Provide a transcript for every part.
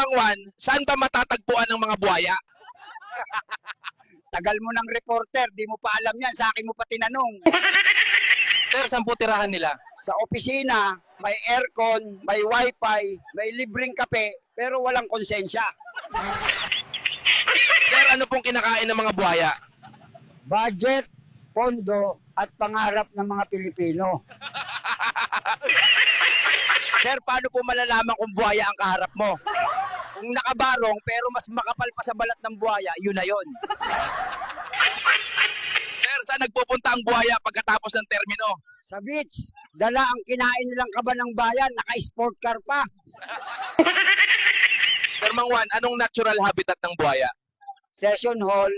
Mang Juan, saan ba matatagpuan ng mga buhaya? Tagal mo ng reporter, di mo pa alam yan, sa akin mo pa tinanong. Sir, saan po tirahan nila? Sa opisina, may aircon, may wifi, may libreng kape, pero walang konsensya. Sir, ano pong kinakain ng mga buhaya? Budget, pondo, at pangarap ng mga Pilipino. Sir, paano po malalaman kung buhaya ang kaharap mo? Kung nakabarong pero mas makapal pa sa balat ng buhaya, yun na yun. Sir, saan nagpupunta ang buhaya pagkatapos ng termino? Sa beach, dala ang kinain nilang kaba ng bayan, naka-sport car pa. Sir Mang Juan, anong natural habitat ng buhaya? Session hall,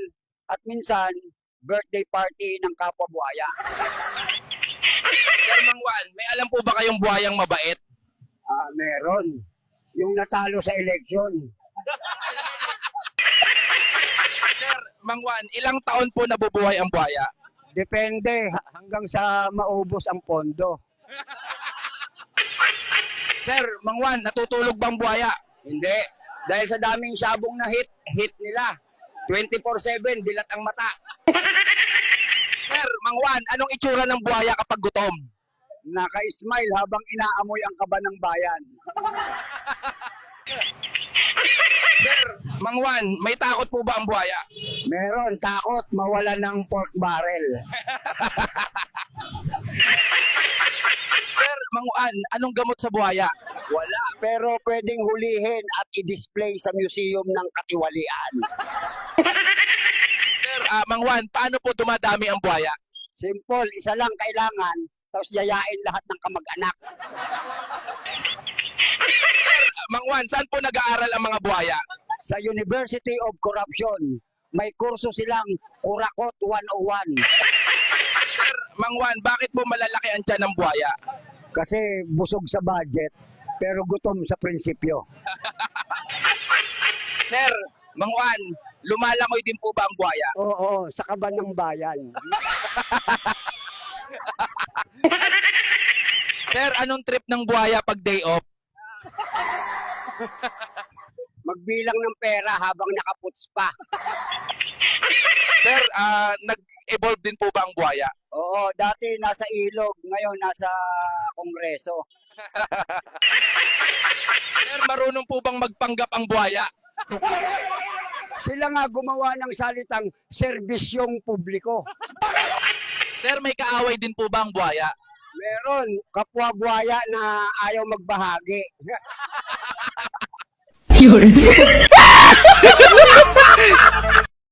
at minsan, birthday party ng kapwa buhaya. Sir Mang Juan, may alam po ba kayong buhayang mabait? Meron. Yung natalo sa eleksyon. Sir Mang Juan, ilang taon po nabubuhay ang buhaya? Depende hanggang sa maubos ang pondo. Sir Mang Juan, natutulog bang buhaya? Hindi. Dahil sa daming sabong na hit nila. 24/7, dilat ang mata. Sir Mang Juan, anong itsura ng buhaya kapag gutom? Naka-smile habang inaamoy ang kaba ng bayan. Sir Mang Juan, may takot po ba ang buhaya? Meron, takot mawala ng pork barrel. Sir Mang Juan, anong gamot sa buhaya? Wala, pero pwedeng hulihin at i-display sa museum ng katiwalian. Sir Mang Juan, paano po dumadami ang buhaya? Simple, isa lang kailangan, tapos yayain lahat ng kamag-anak. Sir Mang Juan, saan po nag-aaral ang mga buhaya? Sa University of Corruption, may kurso silang Kurakot 101. Sir Mang Juan, bakit po malalaki ang tiyan ng buhaya? Kasi busog sa budget, pero gutom sa prinsipyo. Sir Mang Juan, lumalangoy din po ba ang buhaya? Oo, sa kaban ng bayan. Sir, anong trip ng buhaya pag day off? Magbilang ng pera habang nakaputs pa. Sir, nag-evolve din po ba ang buhaya? Oo, dati nasa ilog, ngayon nasa kongreso. Sir, marunong po bang magpanggap ang buhaya? Sila nga gumawa ng salitang serbisyong publiko. Sir, may kaaway din po ba ang buhaya? Meron, kapwa buhaya na ayaw magbahagi. Yun.